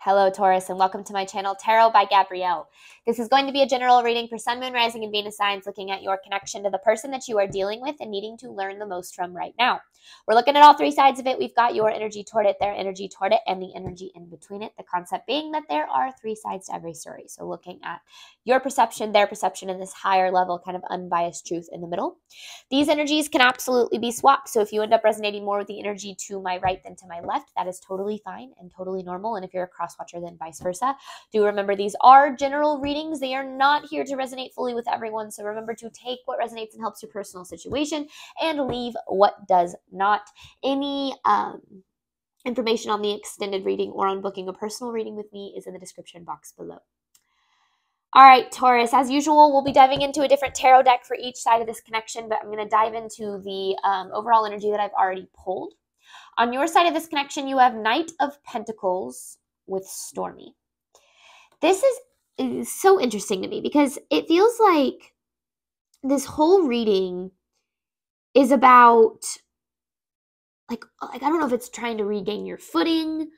Hello, Taurus, and welcome to my channel, Tarot by Gabrielle. This is going to be a general reading for Sun, Moon, Rising, and Venus signs, looking at your connection to the person that you are dealing with and needing to learn the most from right now. We're looking at all three sides of it. We've got your energy toward it, their energy toward it, and the energy in between it. The concept being that there are three sides to every story. So looking at your perception, their perception, and this higher level kind of unbiased truth in the middle. These energies can absolutely be swapped. So if you end up resonating more with the energy to my right than to my left, that is totally fine and totally normal. And if you're a cross-watcher, then vice versa. Do remember these are general readings. They are not here to resonate fully with everyone. So remember to take what resonates and helps your personal situation and leave what does not. Any information on the extended reading or on booking a personal reading with me is in the description box below. All right, Taurus, as usual, we'll be diving into a different tarot deck for each side of this connection, but I'm going to dive into the overall energy that I've already pulled. On your side of this connection, you have Knight of Pentacles with Stormy. This is so interesting to me because it feels like this whole reading is about, like I don't know if it's trying to regain your footing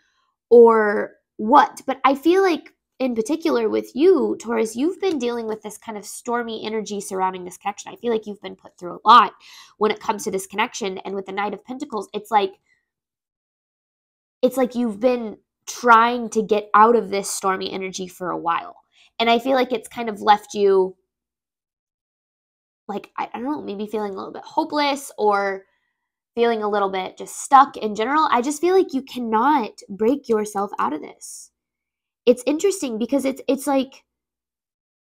or what, but I feel like in particular with you, Taurus, you've been dealing with this kind of stormy energy surrounding this connection. I feel like you've been put through a lot when it comes to this connection. And with the Knight of Pentacles, it's like you've been trying to get out of this stormy energy for a while. And I feel like it's kind of left you, like, I don't know, maybe feeling a little bit hopeless or feeling a little bit just stuck in general. I just feel like you cannot break yourself out of this. It's interesting because it's like,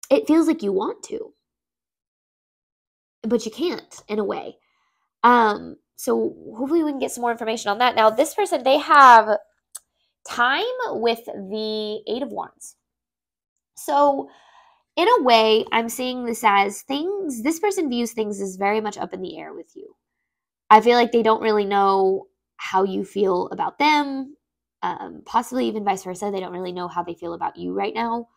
it feels like you want to, but you can't in a way. So hopefully we can get some more information on that. Now, this person, they have time with the Eight of Wands. So in a way, I'm seeing this as this person views things as very much up in the air with you. I feel like they don't really know how you feel about them. Possibly even vice versa. They don't really know how they feel about you right now.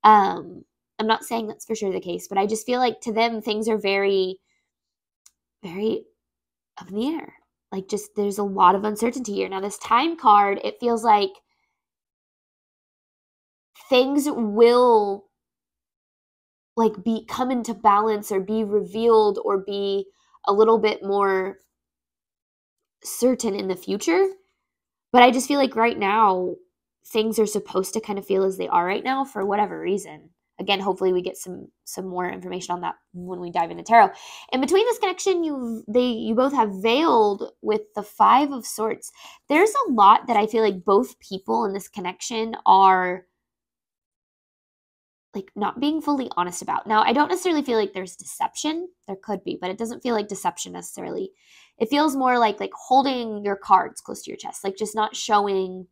I'm not saying that's for sure the case, but I just feel like to them, things are very, very up in the air. Like, just there's a lot of uncertainty here. Now, this Time card, it feels like things will come into balance or be revealed or be a little bit more certain in the future. But I just feel like right now, things are supposed to kind of feel as they are right now for whatever reason. Again, hopefully we get some more information on that when we dive into tarot. In between this connection, you both have veiled with the Five of Swords. There's a lot that I feel like both people in this connection are like not being fully honest about. Now, I don't necessarily feel like there's deception. There could be, but it doesn't feel like deception necessarily. It feels more like holding your cards close to your chest, like just not showing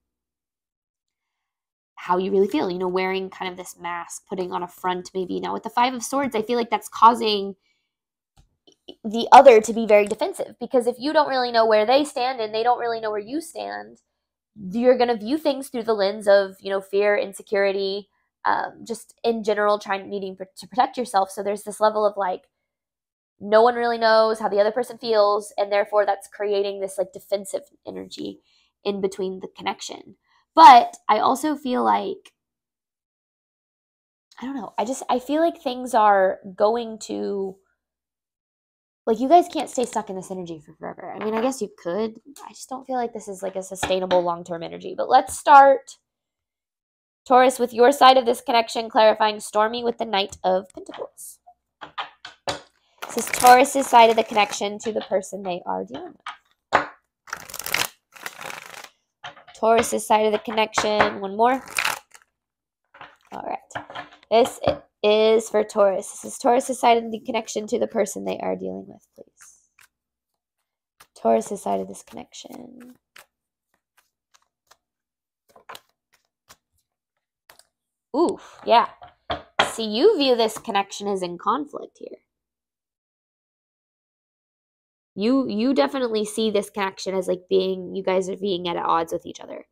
how you really feel, wearing kind of this mask, putting on a front maybe. Now with the Five of Swords, I feel like that's causing the other to be very defensive, because if you don't really know where they stand and they don't really know where you stand, you're going to view things through the lens of, fear, insecurity, just in general needing to protect yourself. So there's this level of no one really knows how the other person feels, and therefore that's creating this defensive energy in between the connection. But I also feel like, I don't know, I feel like things are going to, you guys can't stay stuck in this energy for forever. I mean, I guess you could. I just don't feel like this is a sustainable long-term energy. But let's start, Taurus, with your side of this connection, clarifying Stormy with the Knight of Pentacles. This is Taurus's side of the connection to the person they are dealing with. Taurus's side of the connection. One more. All right. This is for Taurus. This is Taurus's side of the connection to the person they are dealing with, please. Taurus's side of this connection. Ooh, yeah. See, you view this connection as in conflict here. You definitely see this connection as you guys are being at odds with each other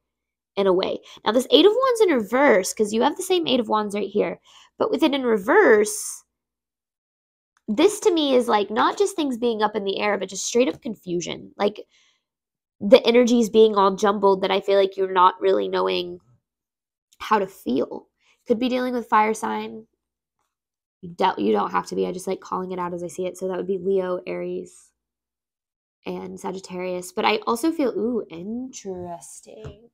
in a way. Now this Eight of Wands in reverse, because you have the same Eight of Wands right here, but with it in reverse, this to me is not just things being up in the air, but just straight up confusion. The energies being all jumbled that I feel like you're not really knowing how to feel. Could be dealing with fire sign. You don't have to be. I just like calling it out as I see it. So that would be Leo, Aries, and Sagittarius. But I also feel, ooh, interesting.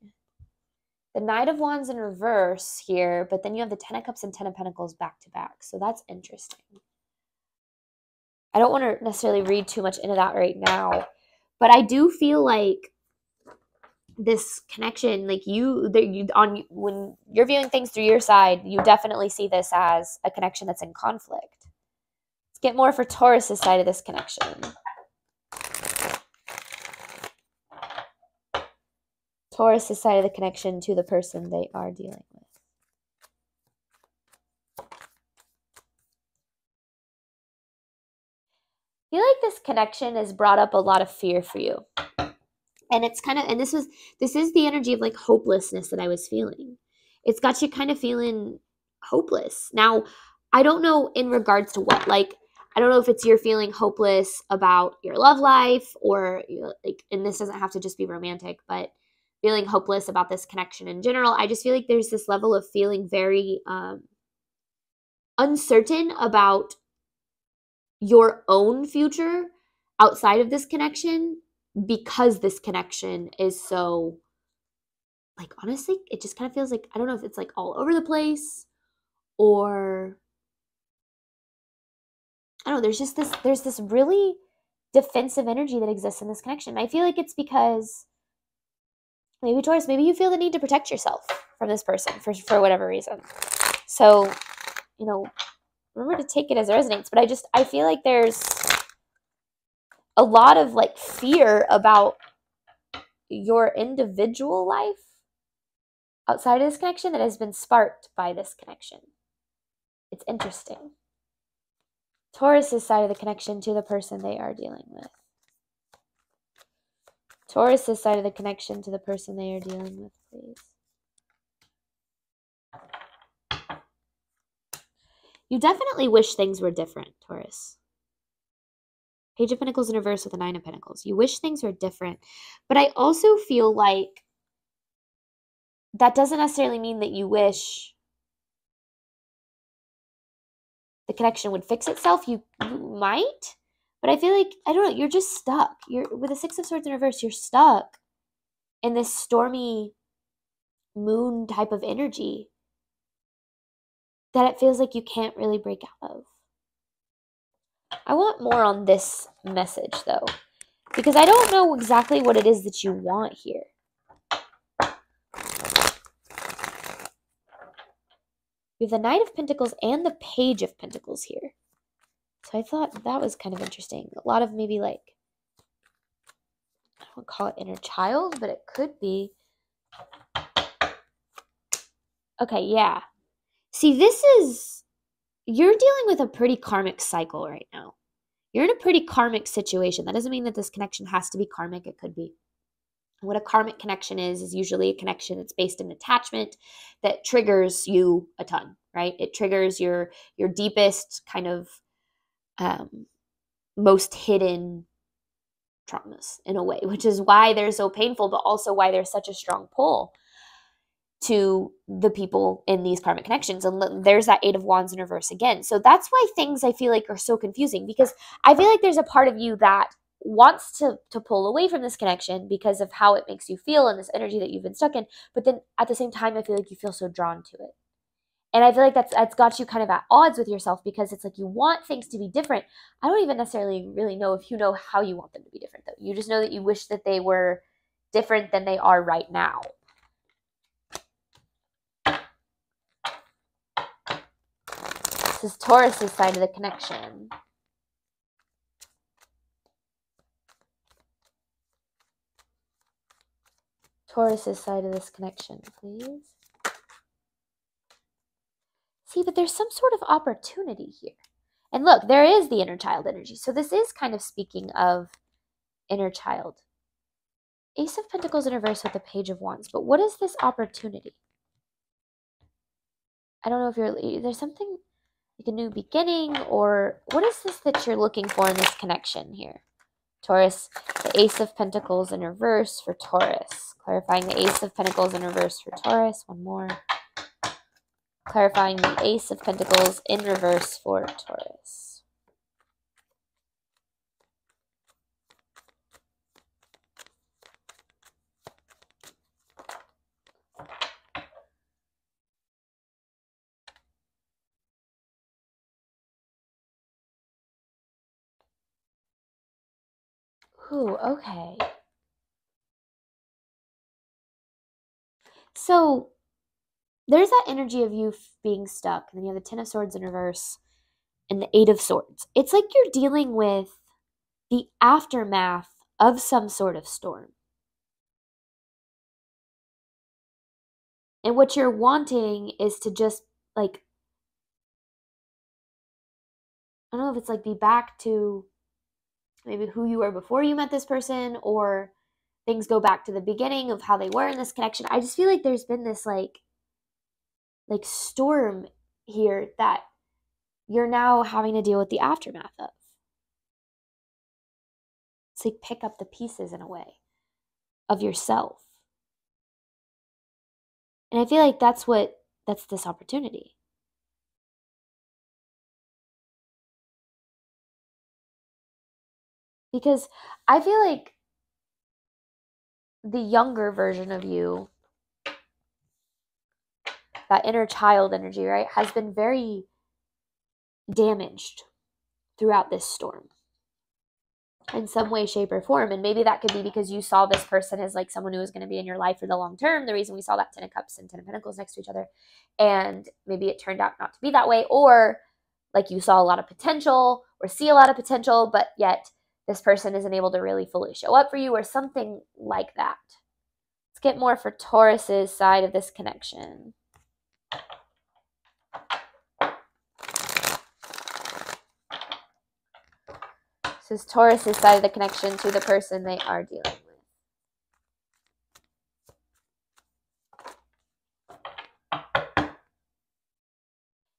The Knight of Wands in reverse here, but then you have the Ten of Cups and Ten of Pentacles back to back. So that's interesting. I don't want to necessarily read too much into that right now, but I do feel like this connection, like when you're viewing things through your side, you definitely see this as a connection that's in conflict. Let's get more for Taurus's side of this connection. Taurus's side of the connection to the person they are dealing with. I feel like this connection has brought up a lot of fear for you. And it's kind of, and this is the energy of like hopelessness that I was feeling. It's got you kind of feeling hopeless. Now, I don't know in regards to what, like, I don't know if it's you're feeling hopeless about your love life or like, and this doesn't have to just be romantic, but feeling hopeless about this connection in general. I just feel like there's this level of feeling very uncertain about your own future outside of this connection, because this connection is so, like, honestly, it just kind of feels like, I don't know if it's like all over the place or, I don't know, there's this really defensive energy that exists in this connection. I feel like it's because maybe Taurus, maybe you feel the need to protect yourself from this person for whatever reason. So, you know, remember to take it as it resonates, but I feel like there's a lot of like fear about your individual life outside of this connection that has been sparked by this connection. It's interesting. Taurus's side of the connection to the person they are dealing with. Taurus's side of the connection to the person they are dealing with, please. You definitely wish things were different, Taurus. Page of Pentacles in reverse with the Nine of Pentacles. You wish things were different. But I also feel like that doesn't necessarily mean that you wish the connection would fix itself. You might. But I feel like, I don't know, you're just stuck. With the Six of Swords in reverse, you're stuck in this stormy moon type of energy that it feels like you can't really break out of. I want more on this message, though, because I don't know exactly what it is that you want here. You have the Knight of Pentacles and the Page of Pentacles here. So I thought that was kind of interesting. A lot of maybe like, I don't call it inner child, but it could be. Okay, yeah. See, you're dealing with a pretty karmic cycle right now. You're in a pretty karmic situation. That doesn't mean that this connection has to be karmic. It could be. What a karmic connection is usually a connection that's based in attachment that triggers you a ton, right? It triggers your deepest kind of most hidden traumas in a way, which is why they're so painful, but also why there's such a strong pull to the people in these karmic connections. And there's that Eight of Wands in reverse again. So that's why things I feel like are so confusing, because I feel like there's a part of you that wants to pull away from this connection because of how it makes you feel and this energy that you've been stuck in. But then at the same time, I feel like you feel so drawn to it. And I feel like that's got you kind of at odds with yourself, because it's like you want things to be different. I don't even necessarily really know if you know how you want them to be different, though. You just know that you wish that they were different than they are right now. This is Taurus's side of the connection. Taurus's side of this connection, please. See, but there's some sort of opportunity here. And look, there is the inner child energy. So this is kind of speaking of inner child. Ace of Pentacles in reverse with the Page of Wands. But what is this opportunity? I don't know if there's something like a new beginning, or what is this that you're looking for in this connection here? Taurus, the Ace of Pentacles in reverse for Taurus. Clarifying the Ace of Pentacles in reverse for Taurus. One more. Clarifying the Ace of Pentacles in reverse for Taurus. Ooh, okay. So there's that energy of you being stuck, and then you have the Ten of Swords in reverse and the Eight of Swords. It's like you're dealing with the aftermath of some sort of storm. And what you're wanting is to just, like, I don't know if it's like be back to maybe who you were before you met this person, or things go back to the beginning of how they were in this connection. I just feel like there's been this like storm here that you're now having to deal with the aftermath of. It's like pick up the pieces in a way of yourself. And I feel like that's this opportunity. Because I feel like the younger version of you, that inner child energy, right, has been very damaged throughout this storm in some way, shape, or form. And maybe that could be because you saw this person as like someone who was going to be in your life for the long term. The reason we saw that Ten of Cups and Ten of Pentacles next to each other. And maybe it turned out not to be that way. Or like you saw a lot of potential or see a lot of potential, but yet this person isn't able to really fully show up for you, or something like that. Let's get more for Taurus's side of this connection. This is Taurus's side of the connection to the person they are dealing with.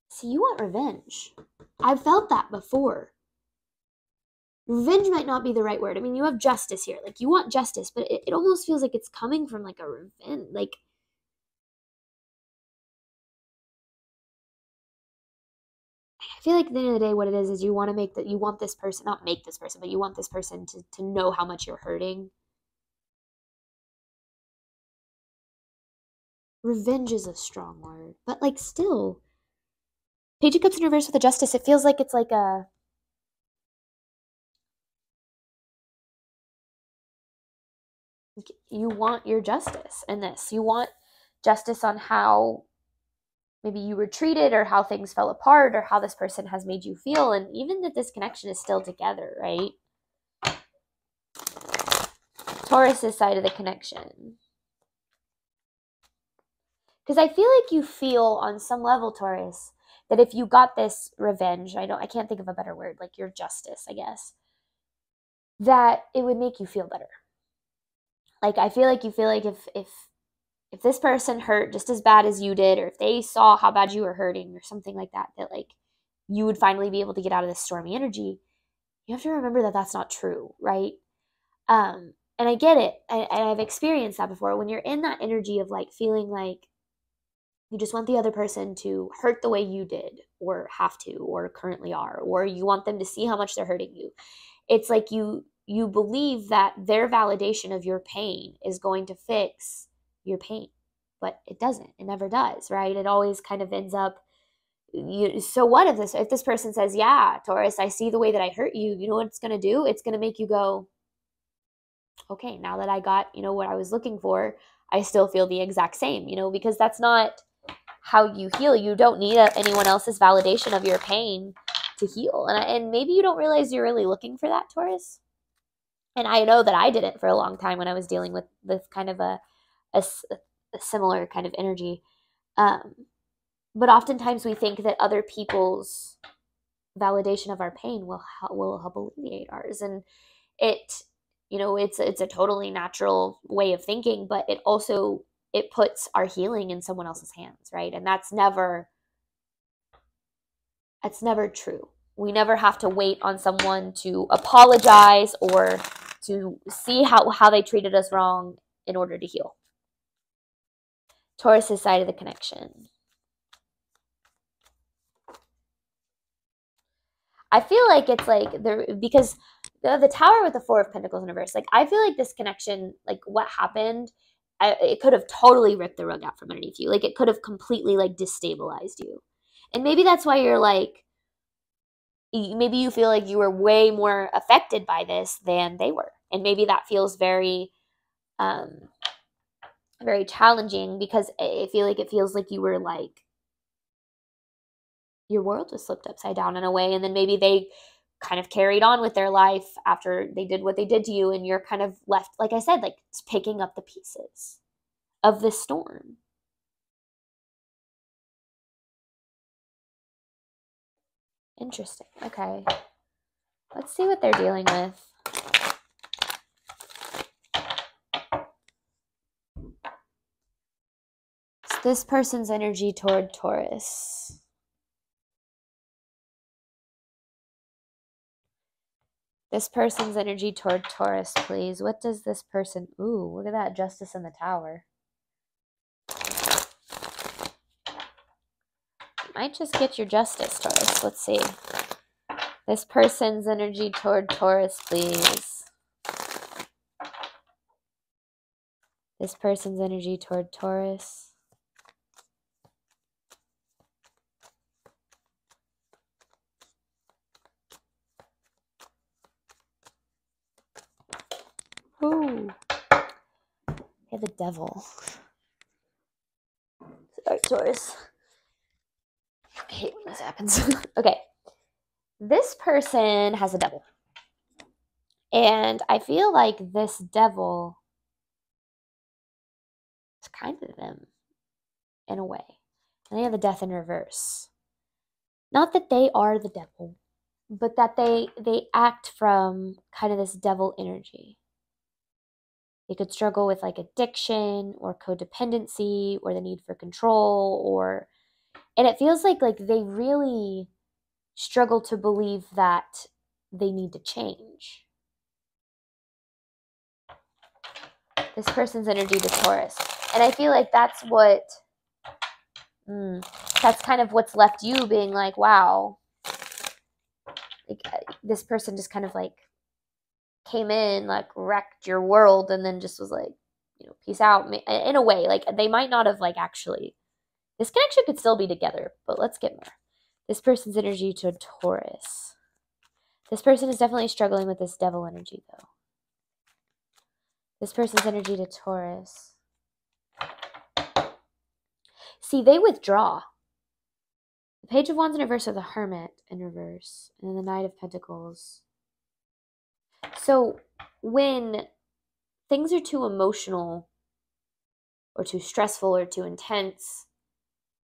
So you want revenge. I've felt that before. Revenge might not be the right word. I mean, you have justice here. Like, you want justice, but it almost feels like it's coming from like a revenge. Like, I feel like at the end of the day, what it is you want to make that, you want this person, not make this person, but you want this person to know how much you're hurting. Revenge is a strong word, but like still, Page of Cups in reverse with the Justice, it feels like it's like a, you want your justice in this. You want justice on how maybe you were treated, or how things fell apart, or how this person has made you feel, and even that this connection is still together, right? Taurus's side of the connection. Because I feel like you feel on some level, Taurus, that if you got this revenge, I can't think of a better word, like your justice, I guess, that it would make you feel better. Like, I feel like you feel like if this person hurt just as bad as you did, or if they saw how bad you were hurting or something like that, that like you would finally be able to get out of this stormy energy. You have to remember that that's not true, right? And I get it. I've experienced that before. When you're in that energy of like feeling like you just want the other person to hurt the way you did, or have to, or currently are, or you want them to see how much they're hurting you. It's like you believe that their validation of your pain is going to fix your pain, but it doesn't. It never does, right? It always kind of ends up, so what if this person says, yeah, Taurus, I see the way that I hurt you, you know what it's going to do? It's going to make you go, okay, now that I got, what I was looking for, I still feel the exact same, because that's not how you heal. You don't need anyone else's validation of your pain to heal. And maybe you don't realize you're really looking for that, Taurus. And I know that I didn't for a long time when I was dealing with this kind of a similar kind of energy. But oftentimes we think that other people's validation of our pain will help alleviate ours. And it's a totally natural way of thinking, but it puts our healing in someone else's hands, right? And that's never true. We never have to wait on someone to apologize or to see how they treated us wrong in order to heal. Taurus's side of the connection. I feel like it's like because the Tower with the Four of Pentacles in reverse, like I feel like this connection, like what happened, it could have totally ripped the rug out from underneath you. Like it could have completely like destabilized you. And maybe that's why you're like, maybe you feel like you were way more affected by this than they were. And maybe that feels very, very challenging, because I feel like it feels like you were like, your world was flipped upside down in a way. And then maybe they kind of carried on with their life after they did what they did to you. And you're kind of left, like I said, like picking up the pieces of the storm. Interesting. Okay. Let's see what they're dealing with. It's this person's energy toward Taurus. This person's energy toward Taurus, please. What does this person... Ooh, look at that. Justice in the Tower. You might just get your justice, Taurus. Let's see. This person's energy toward Taurus, please. This person's energy toward Taurus. Ooh. Yeah, the Devil. Sorry, Taurus. I hate when this happens. Okay. This person has a devil. And I feel like this devil is kind of them in a way. And they have the Death in reverse. Not that they are the devil, but that they act from kind of this devil energy. They could struggle with like addiction or codependency or the need for control, or, and it feels like they really struggle to believe that they need to change. This person's energy to Taurus. And I feel like that's what, that's kind of what's left you being like, wow, like, this person just kind of like came in, like wrecked your world, and then just was like, you know, peace out. In a way, like they might not have like actually, this connection could still be together, but let's get more. This person's energy to Taurus. This person is definitely struggling with this devil energy though. This person's energy to Taurus. See, they withdraw. The Page of Wands in reverse, or the Hermit in reverse, and then the Knight of Pentacles. So when things are too emotional or too stressful or too intense,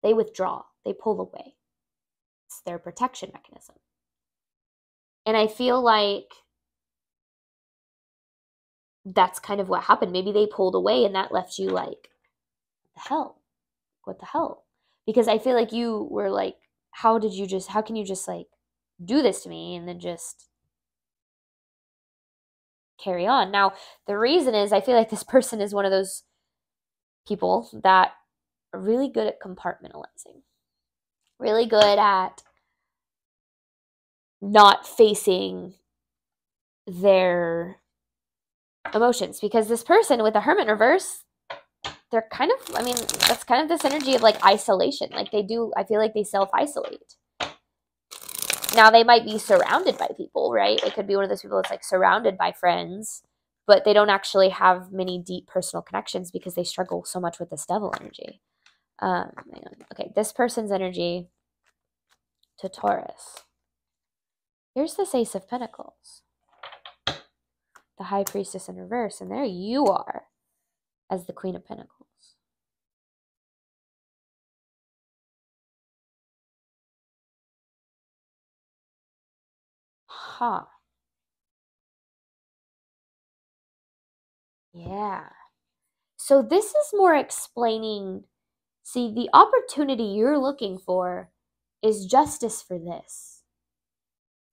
they withdraw. They pull away. It's their protection mechanism. And I feel like that's kind of what happened. Maybe they pulled away and that left you like, what the hell? What the hell? Because I feel like you were like, how can you just like do this to me and then just carry on? Now, the reason is I feel like this person is one of those people that are really good at compartmentalizing, really good at not facing their emotions. Because this person with the Hermit in reverse, they're kind of, I mean, that's kind of this energy of like isolation. Like they do, I feel like they self-isolate. Now they might be surrounded by people, right? It could be one of those people that's like surrounded by friends, but they don't actually have many deep personal connections because they struggle so much with this devil energy. Okay, this person's energy to Taurus. Here's this Ace of Pentacles. The High Priestess in reverse, and there you are as the Queen of Pentacles. Huh. Yeah. So this is more explaining, see, the opportunity you're looking for is justice for this.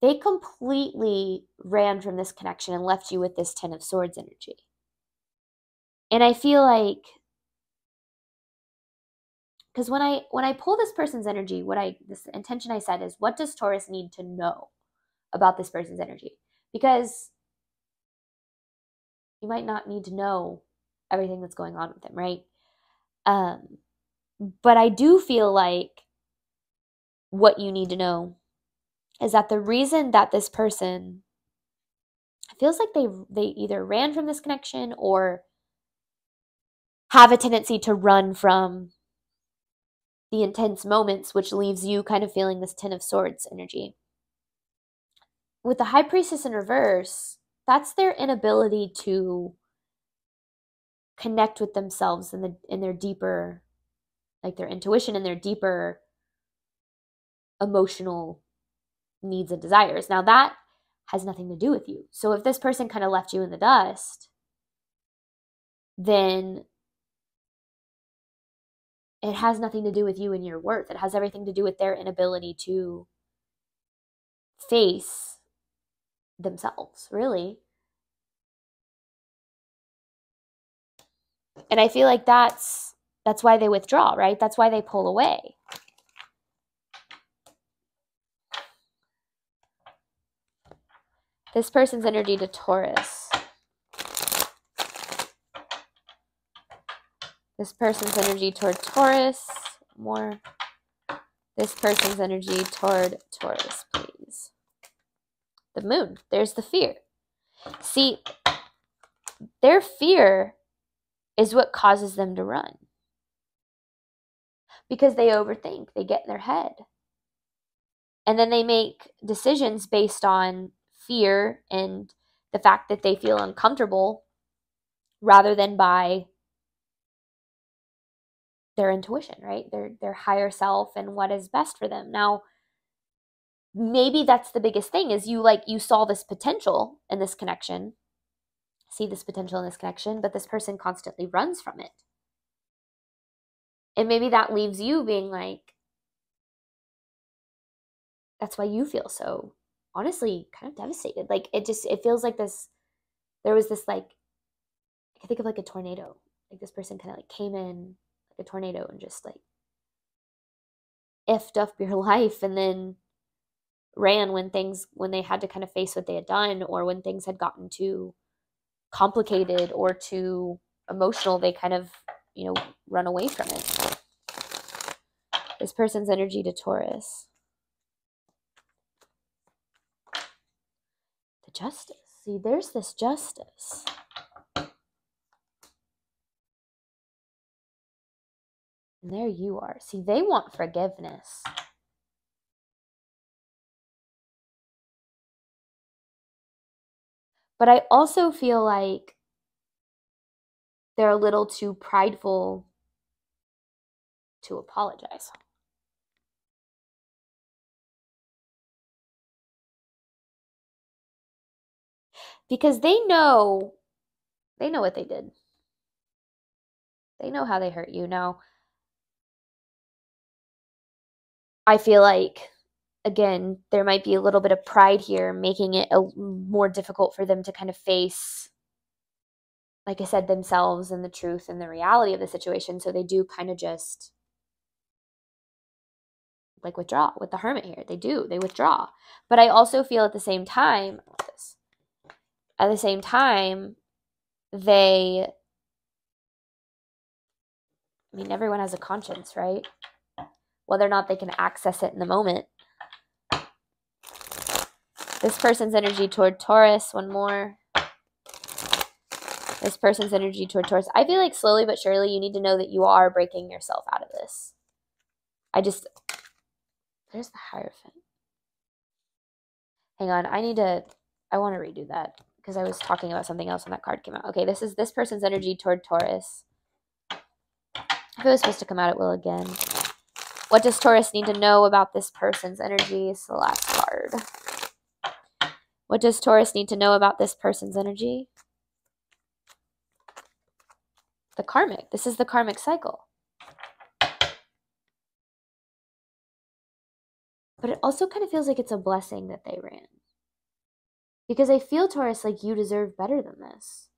They completely ran from this connection and left you with this Ten of Swords energy. And I feel like, because when I pull this person's energy, this intention I said is, what does Taurus need to know? about this person's energy, because you might not need to know everything that's going on with them, right? But I do feel like what you need to know is that the reason that this person feels like they either ran from this connection or have a tendency to run from the intense moments, which leaves you kind of feeling this Ten of Swords energy. With the High Priestess in reverse, that's their inability to connect with themselves in their deeper, like their intuition and their deeper emotional needs and desires. Now that has nothing to do with you. So if this person kind of left you in the dust, then it has nothing to do with you and your worth. It has everything to do with their inability to face themselves, really. And I feel like that's why they withdraw, right? That's why they pull away. This person's energy to Taurus. This person's energy toward Taurus. More. This person's energy toward Taurus, please. The Moon. There's the fear. See, their fear is what causes them to run. Because they overthink. They get in their head. And then they make decisions based on fear and the fact that they feel uncomfortable rather than by their intuition, right? Their higher self and what is best for them. Now, maybe that's the biggest thing is you saw this potential in this connection, see this potential in this connection, but this person constantly runs from it. And maybe that leaves you being like, that's why you feel so, honestly, kind of devastated. Like, it feels like there was this, like, I can think of like a tornado. Like, this person kind of like came in like a tornado and just like effed up your life and then ran when they had to kind of face what they had done, or when things had gotten too complicated or too emotional, they kind of, run away from it. This person's energy to Taurus. The Justice. See, there's this Justice. And there you are. See, they want forgiveness. But I also feel like they're a little too prideful to apologize. Because they know what they did. They know how they hurt you. Now, I feel like, again, there might be a little bit of pride here, making it more difficult for them to kind of face, like I said, themselves and the truth and the reality of the situation. So they do kind of just like withdraw with the Hermit here. They withdraw. But I also feel at the same time, everyone has a conscience, right? Whether or not they can access it in the moment. This person's energy toward Taurus. One more. This person's energy toward Taurus. I feel like slowly but surely you need to know that you are breaking yourself out of this. There's the Hierophant. Hang on, I want to redo that because I was talking about something else when that card came out. Okay, this is this person's energy toward Taurus. If it was supposed to come out, it will again. What does Taurus need to know about this person's energy? It's the last card. What does Taurus need to know about this person's energy? The karmic. This is the karmic cycle. But it also kind of feels like it's a blessing that they ran. Because I feel, Taurus, like you deserve better than this.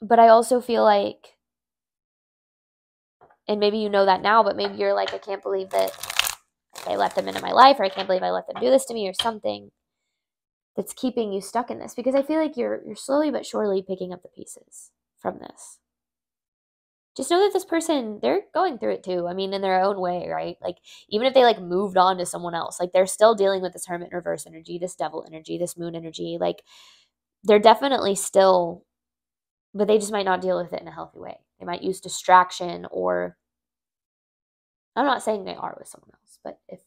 But I also feel like, and maybe you know that now, but maybe you're like, I can't believe that I let them into my life, or I can't believe I let them do this to me, or something that's keeping you stuck in this. Because I feel like you're slowly but surely picking up the pieces from this. Just know that this person, they're going through it too. I mean, in their own way, right? Like, even if they like moved on to someone else, like they're still dealing with this Hermit reverse energy, this Devil energy, this Moon energy. Like, they're definitely still, but they just might not deal with it in a healthy way. They might use distraction, or I'm not saying they are with someone else, but if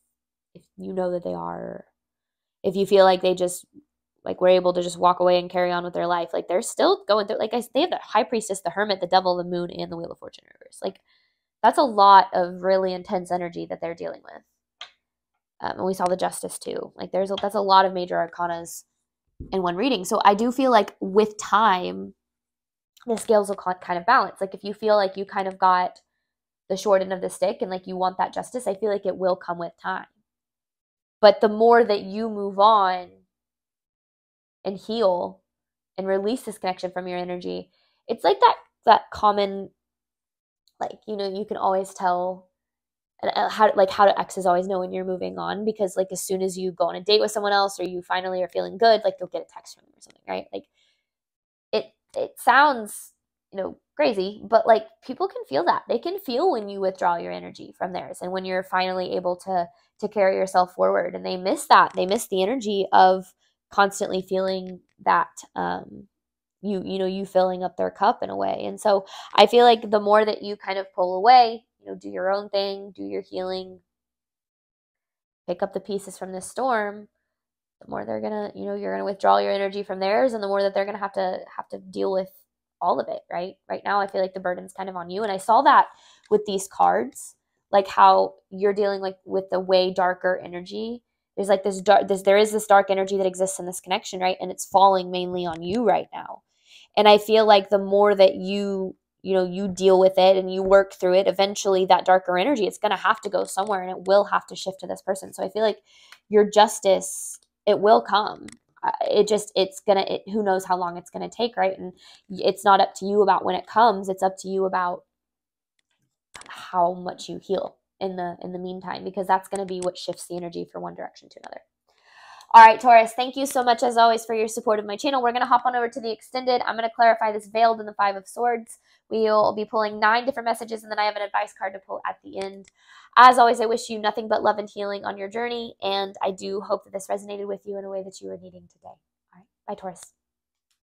you know that they are, if you feel like they just like were able to just walk away and carry on with their life, like they're still going through, like they have the High Priestess, the Hermit, the Devil, the Moon, and the Wheel of Fortune reverse. Like, that's a lot of really intense energy that they're dealing with. And we saw the Justice too. Like, that's a lot of major arcanas in one reading. So I do feel like with time, the scales will kind of balance. Like, if you feel like you kind of got the short end of the stick and like you want that justice, I feel like it will come with time. But the more that you move on and heal and release this connection from your energy, it's like that common, like, you know, you can always tell how do exes always know when you're moving on, because like as soon as you go on a date with someone else, or you finally are feeling good, like you'll get a text from them or something, right? Like, it sounds, you know, crazy, but like people can feel that. They can feel when you withdraw your energy from theirs, and when you're finally able to carry yourself forward, and they miss that. They miss the energy of constantly feeling that you filling up their cup in a way. And so I feel like the more that you kind of pull away, you know, do your own thing, do your healing, pick up the pieces from this storm, the more they're gonna, you know, you're gonna withdraw your energy from theirs, and the more that they're gonna have to deal with all of it, right? Right now, I feel like the burden's kind of on you. And I saw that with these cards, like how you're dealing like with the way darker energy. There's like there is this dark energy that exists in this connection, right? And it's falling mainly on you right now. And I feel like the more that you deal with it and you work through it, eventually that darker energy, it's going to have to go somewhere, and it will have to shift to this person. So I feel like your justice, it will come. Who knows how long it's going to take, right? And it's not up to you about when it comes. It's up to you about how much you heal in the meantime, because that's going to be what shifts the energy from one direction to another. All right, Taurus, thank you so much, as always, for your support of my channel. We're going to hop on over to the extended. I'm going to clarify this veiled in the Five of Swords. We'll be pulling 9 different messages, and then I have an advice card to pull at the end. As always, I wish you nothing but love and healing on your journey, and I do hope that this resonated with you in a way that you were needing today. All right, bye, Taurus.